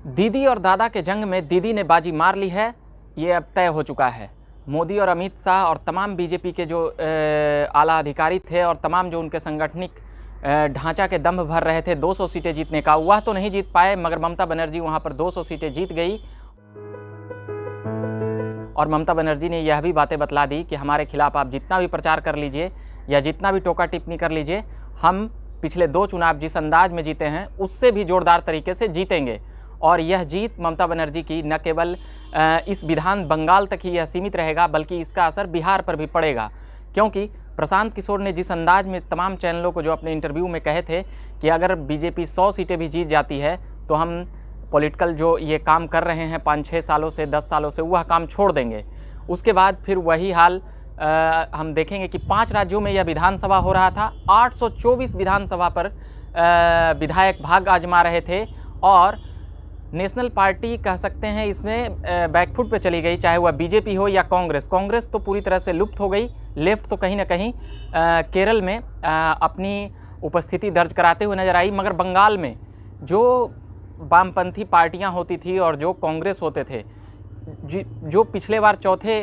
दीदी और दादा के जंग में दीदी ने बाजी मार ली है, ये अब तय हो चुका है। मोदी और अमित शाह और तमाम बीजेपी के जो आला अधिकारी थे और तमाम जो उनके संगठनिक ढांचा के दम भर रहे थे 200 सीटें जीतने का, वह तो नहीं जीत पाए, मगर ममता बनर्जी वहां पर 200 सीटें जीत गई। और ममता बनर्जी ने यह भी बातें बतला दी कि हमारे खिलाफ आप जितना भी प्रचार कर लीजिए या जितना भी टोका टिप्पणी कर लीजिए, हम पिछले 2 चुनाव जिस अंदाज में जीते हैं उससे भी जोरदार तरीके से जीतेंगे। और यह जीत ममता बनर्जी की न केवल इस विधान बंगाल तक ही यह सीमित रहेगा, बल्कि इसका असर बिहार पर भी पड़ेगा। क्योंकि प्रशांत किशोर ने जिस अंदाज में तमाम चैनलों को जो अपने इंटरव्यू में कहे थे कि अगर बीजेपी 100 सीटें भी जीत जाती है तो हम पॉलिटिकल जो ये काम कर रहे हैं 5-6 सालों से 10 सालों से, वह काम छोड़ देंगे। उसके बाद फिर वही हाल हम देखेंगे कि 5 राज्यों में यह विधानसभा हो रहा था। 824 विधानसभा पर विधायक भाग आजमा रहे थे और नेशनल पार्टी कह सकते हैं इसमें बैकफुट पे चली गई, चाहे वह बीजेपी हो या कांग्रेस। कांग्रेस तो पूरी तरह से लुप्त हो गई। लेफ्ट तो कहीं ना कहीं केरल में अपनी उपस्थिति दर्ज कराते हुए नजर आई, मगर बंगाल में जो वामपंथी पार्टियां होती थी और जो कांग्रेस होते थे, जो पिछले बार चौथे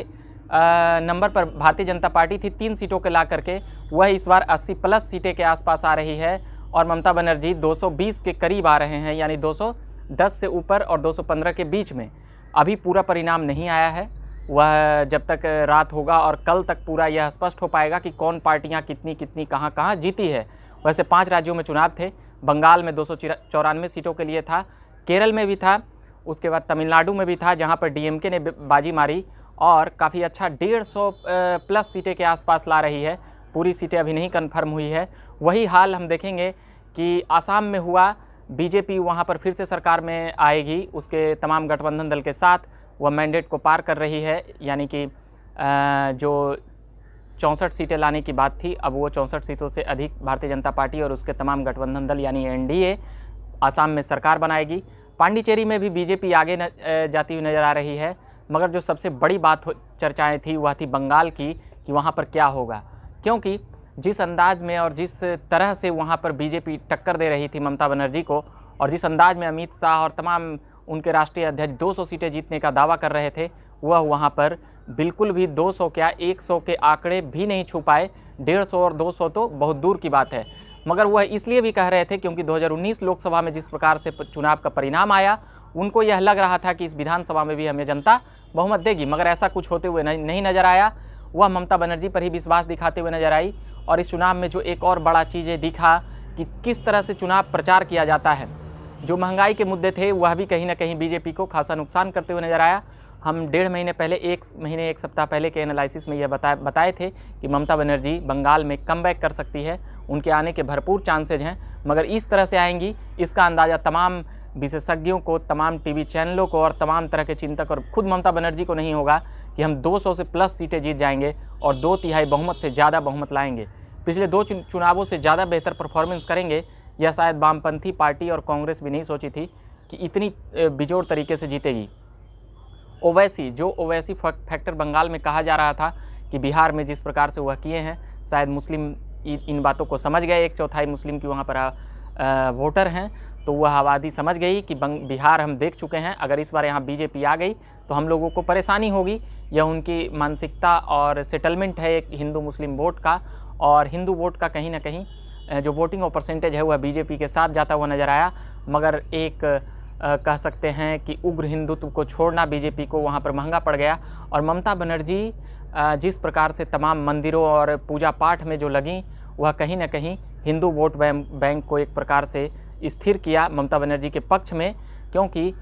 नंबर पर भारतीय जनता पार्टी थी 3 सीटों के ला करके, वह इस बार 80+ सीटें के आसपास आ रही है और ममता बनर्जी 220 के करीब आ रहे हैं, यानी 210 से ऊपर और 215 के बीच में। अभी पूरा परिणाम नहीं आया है, वह जब तक रात होगा और कल तक पूरा यह स्पष्ट हो पाएगा कि कौन पार्टियां कितनी कहां जीती है। वैसे 5 राज्यों में चुनाव थे। बंगाल में 294 सीटों के लिए था, केरल में भी था, उसके बाद तमिलनाडु में भी था जहां पर डीएमके ने बाजी मारी और काफ़ी अच्छा 150+ सीटें के आसपास ला रही है। पूरी सीटें अभी नहीं कन्फर्म हुई है। वही हाल हम देखेंगे कि आसाम में हुआ। बीजेपी वहां पर फिर से सरकार में आएगी, उसके तमाम गठबंधन दल के साथ वह मैंडेट को पार कर रही है, यानी कि जो 64 सीटें लाने की बात थी, अब वो 64 सीटों से अधिक भारतीय जनता पार्टी और उसके तमाम गठबंधन दल यानी एनडीए आसाम में सरकार बनाएगी। पांडिचेरी में भी बीजेपी आगे जाती हुई नज़र आ रही है, मगर जो सबसे बड़ी बात चर्चाएं थी वह थी बंगाल की कि वहाँ पर क्या होगा। क्योंकि जिस अंदाज में और जिस तरह से वहाँ पर बीजेपी टक्कर दे रही थी ममता बनर्जी को, और जिस अंदाज में अमित शाह और तमाम उनके राष्ट्रीय अध्यक्ष 200 सीटें जीतने का दावा कर रहे थे, वह वहाँ पर बिल्कुल भी 200 क्या 100 के आंकड़े भी नहीं छू पाए। 150 और 200 तो बहुत दूर की बात है। मगर वह इसलिए भी कह रहे थे क्योंकि 2019 लोकसभा में जिस प्रकार से चुनाव का परिणाम आया, उनको यह लग रहा था कि इस विधानसभा में भी हमें जनता बहुमत देगी, मगर ऐसा कुछ होते हुए नहीं नजर आया। वह ममता बनर्जी पर ही विश्वास दिखाते हुए नजर आई। और इस चुनाव में जो एक और बड़ा चीज़ें दिखा कि किस तरह से चुनाव प्रचार किया जाता है। जो महंगाई के मुद्दे थे वह भी कहीं ना कहीं बीजेपी को खासा नुकसान करते हुए नजर आया। हम 1.5 महीने पहले, 1 सप्ताह पहले के एनालिसिस में यह बताए थे कि ममता बनर्जी बंगाल में कमबैक कर सकती है, उनके आने के भरपूर चांसेज हैं, मगर इस तरह से आएंगी इसका अंदाज़ा तमाम विशेषज्ञों को, तमाम टीवी चैनलों को और तमाम तरह के चिंतक और खुद ममता बनर्जी को नहीं होगा कि हम 200 से प्लस सीटें जीत जाएंगे और 2/3 बहुमत से ज़्यादा बहुमत लाएंगे। पिछले 2 चुनावों से ज़्यादा बेहतर परफॉर्मेंस करेंगे। यह शायद वामपंथी पार्टी और कांग्रेस भी नहीं सोची थी कि इतनी बेजोड़ तरीके से जीतेगी। ओवैसी फैक्टर बंगाल में कहा जा रहा था कि बिहार में जिस प्रकार से वह किए हैं, शायद मुस्लिम इन बातों को समझ गए। 1/4 मुस्लिम की वहाँ पर वोटर हैं, तो वह आबादी समझ गई कि बिहार हम देख चुके हैं, अगर इस बार यहाँ बीजेपी आ गई तो हम लोगों को परेशानी होगी। यह उनकी मानसिकता और सेटलमेंट है एक हिंदू मुस्लिम वोट का, और हिंदू वोट का कहीं ना कहीं जो वोटिंग और परसेंटेज है वह बीजेपी के साथ जाता हुआ नज़र आया। मगर एक कह सकते हैं कि उग्र हिंदुत्व को छोड़ना बीजेपी को वहाँ पर महंगा पड़ गया। और ममता बनर्जी जिस प्रकार से तमाम मंदिरों और पूजा पाठ में जो लगी, वह कहीं ना कहीं हिंदू वोट बैंक को एक प्रकार से स्थिर किया ममता बनर्जी के पक्ष में। क्योंकि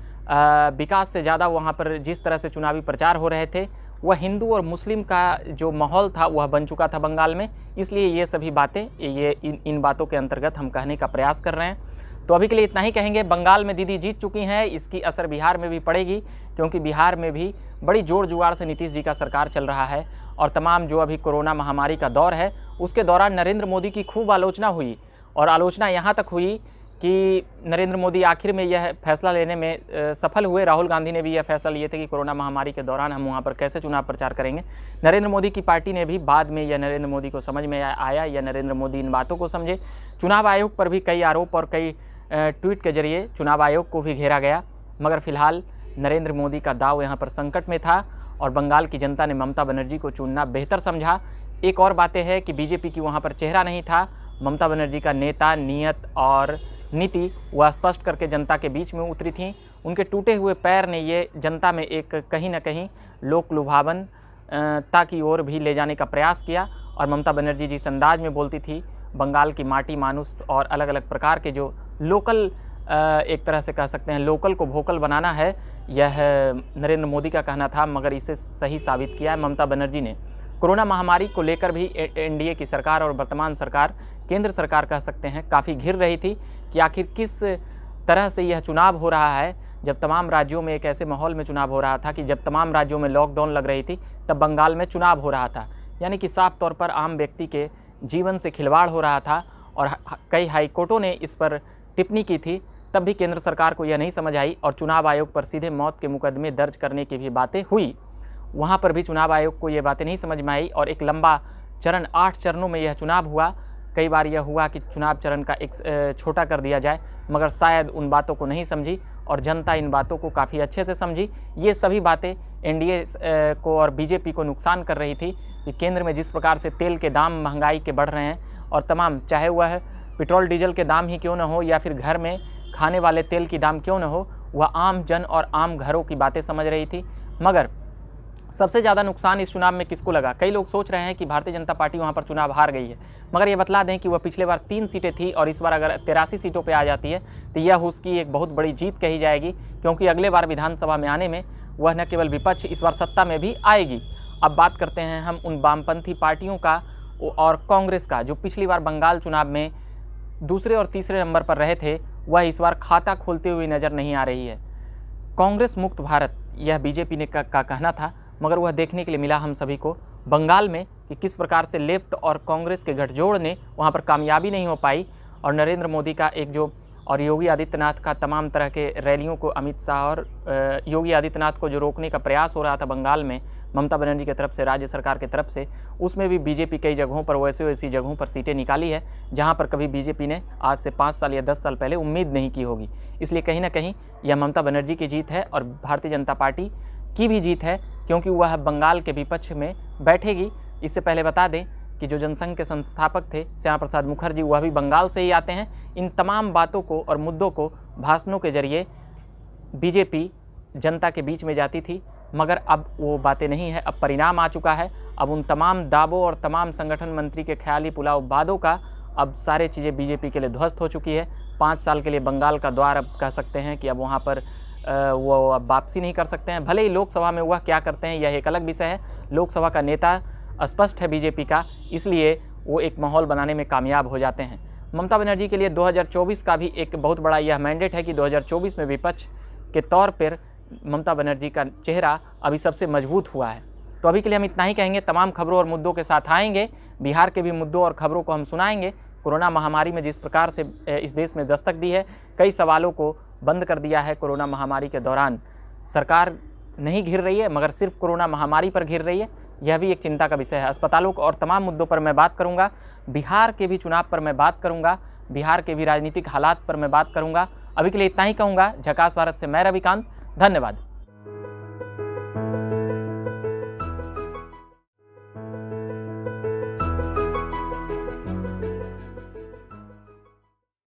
विकास से ज़्यादा वहाँ पर जिस तरह से चुनावी प्रचार हो रहे थे, वह हिंदू और मुस्लिम का जो माहौल था वह बन चुका था बंगाल में। इसलिए ये सभी बातें, इन बातों के अंतर्गत हम कहने का प्रयास कर रहे हैं। तो अभी के लिए इतना ही कहेंगे। बंगाल में दीदी जीत चुकी हैं, इसकी असर बिहार में भी पड़ेगी, क्योंकि बिहार में भी बड़ी जोड़ जुगाड़ से नीतीश जी का सरकार चल रहा है। और तमाम जो अभी कोरोना महामारी का दौर है, उसके दौरान नरेंद्र मोदी की खूब आलोचना हुई, और आलोचना यहाँ तक हुई कि नरेंद्र मोदी आखिर में यह फैसला लेने में सफल हुए। राहुल गांधी ने भी यह फैसला लिए थे कि कोरोना महामारी के दौरान हम वहाँ पर कैसे चुनाव प्रचार करेंगे। नरेंद्र मोदी की पार्टी ने भी बाद में यह नरेंद्र मोदी को समझ में आया, या नरेंद्र मोदी इन बातों को समझे। चुनाव आयोग पर भी कई आरोप और कई ट्वीट के जरिए चुनाव आयोग को भी घेरा गया। मगर फिलहाल नरेंद्र मोदी का दाव यहाँ पर संकट में था और बंगाल की जनता ने ममता बनर्जी को चुनना बेहतर समझा। एक और बातें है कि बीजेपी की वहाँ पर चेहरा नहीं था, ममता बनर्जी का नेता, नीयत और नीति वह स्पष्ट करके जनता के बीच में उतरी थी। उनके टूटे हुए पैर ने ये जनता में एक कहीं न कहीं लोक लुभावनता की ओर भी ले जाने का प्रयास किया। और ममता बनर्जी जिस अंदाज में बोलती थी, बंगाल की माटी, मानुष और अलग अलग प्रकार के जो लोकल, एक तरह से कह सकते हैं लोकल को वोकल बनाना है, यह नरेंद्र मोदी का कहना था, मगर इसे सही साबित किया है ममता बनर्जी ने। कोरोना महामारी को लेकर भी एनडीए की सरकार और वर्तमान सरकार, केंद्र सरकार कह सकते हैं, काफ़ी घिर रही थी कि आखिर किस तरह से यह चुनाव हो रहा है। जब तमाम राज्यों में एक ऐसे माहौल में चुनाव हो रहा था कि जब तमाम राज्यों में लॉकडाउन लग रही थी, तब बंगाल में चुनाव हो रहा था, यानी कि साफ तौर पर आम व्यक्ति के जीवन से खिलवाड़ हो रहा था। और कई हाईकोर्टों ने इस पर टिप्पणी की थी, तब भी केंद्र सरकार को यह नहीं समझ आई और चुनाव आयोग पर सीधे मौत के मुकदमे दर्ज करने की भी बातें हुई। वहाँ पर भी चुनाव आयोग को ये बातें नहीं समझ में आई और एक लंबा चरण, 8 चरणों में यह चुनाव हुआ। कई बार यह हुआ कि चुनाव चरण का एक छोटा कर दिया जाए, मगर शायद उन बातों को नहीं समझी और जनता इन बातों को काफ़ी अच्छे से समझी। ये सभी बातें एनडीए को और बीजेपी को नुकसान कर रही थी कि केंद्र में जिस प्रकार से तेल के दाम महंगाई के बढ़ रहे हैं और तमाम, चाहे वह पेट्रोल डीजल के दाम ही क्यों न हो या फिर घर में खाने वाले तेल की दाम क्यों न हो, वह आम जन और आम घरों की बातें समझ रही थी। मगर सबसे ज़्यादा नुकसान इस चुनाव में किसको लगा? कई लोग सोच रहे हैं कि भारतीय जनता पार्टी वहाँ पर चुनाव हार गई है, मगर ये बतला दें कि वह पिछले बार 3 सीटें थी और इस बार अगर 83 सीटों पे आ जाती है तो यह उसकी एक बहुत बड़ी जीत कही जाएगी, क्योंकि अगले बार विधानसभा में आने में वह न केवल विपक्ष, इस बार सत्ता में भी आएगी। अब बात करते हैं हम उन वामपंथी पार्टियों का और कांग्रेस का, जो पिछली बार बंगाल चुनाव में दूसरे और तीसरे नंबर पर रहे थे, वह इस बार खाता खोलते हुए नज़र नहीं आ रही है। कांग्रेस मुक्त भारत, यह बीजेपी ने का कहना था, मगर वह देखने के लिए मिला हम सभी को बंगाल में कि किस प्रकार से लेफ्ट और कांग्रेस के गठजोड़ ने वहाँ पर कामयाबी नहीं हो पाई। और नरेंद्र मोदी का एक जो, और योगी आदित्यनाथ का तमाम तरह के रैलियों को, अमित शाह और योगी आदित्यनाथ को जो रोकने का प्रयास हो रहा था बंगाल में ममता बनर्जी की तरफ से, राज्य सरकार की तरफ से, उसमें भी बीजेपी कई जगहों पर वैसी जगहों पर सीटें निकाली है जहां पर कभी बीजेपी ने आज से 5 साल या 10 साल पहले उम्मीद नहीं की होगी। इसलिए कहीं ना कहीं यह ममता बनर्जी की जीत है और भारतीय जनता पार्टी की भी जीत है, क्योंकि वह बंगाल के विपक्ष में बैठेगी। इससे पहले बता दें कि जो जनसंघ के संस्थापक थे श्यामा प्रसाद मुखर्जी, वह भी बंगाल से ही आते हैं। इन तमाम बातों को और मुद्दों को भाषणों के जरिए बीजेपी जनता के बीच में जाती थी, मगर अब वो बातें नहीं है। अब परिणाम आ चुका है। अब उन तमाम दावों और तमाम संगठन मंत्री के ख्याली पुलाव वादों का अब सारे चीज़ें बीजेपी के लिए ध्वस्त हो चुकी है। 5 साल के लिए बंगाल का द्वार, अब कह सकते हैं कि अब वहाँ पर वो अब वापसी नहीं कर सकते हैं। भले ही लोकसभा में वह क्या करते हैं यह एक अलग विषय है। लोकसभा का नेता स्पष्ट है बीजेपी का, इसलिए वो एक माहौल बनाने में कामयाब हो जाते हैं। ममता बनर्जी के लिए 2024 का भी एक बहुत बड़ा यह मैंडेट है कि 2024 में विपक्ष के तौर पर ममता बनर्जी का चेहरा अभी सबसे मजबूत हुआ है। तो अभी के लिए हम इतना ही कहेंगे। तमाम खबरों और मुद्दों के साथ आएंगे, बिहार के भी मुद्दों और खबरों को हम सुनाएंगे। कोरोना महामारी में जिस प्रकार से इस देश में दस्तक दी है, कई सवालों को बंद कर दिया है। कोरोना महामारी के दौरान सरकार नहीं घिर रही है, मगर सिर्फ कोरोना महामारी पर घिर रही है, यह भी एक चिंता का विषय है। अस्पतालों और तमाम मुद्दों पर मैं बात करूंगा। बिहार के भी चुनाव पर मैं बात करूंगा, बिहार के भी राजनीतिक हालात पर मैं बात करूंगा। अभी के लिए इतना ही कहूँगा। झकास भारत से मैं रविकांत, धन्यवाद।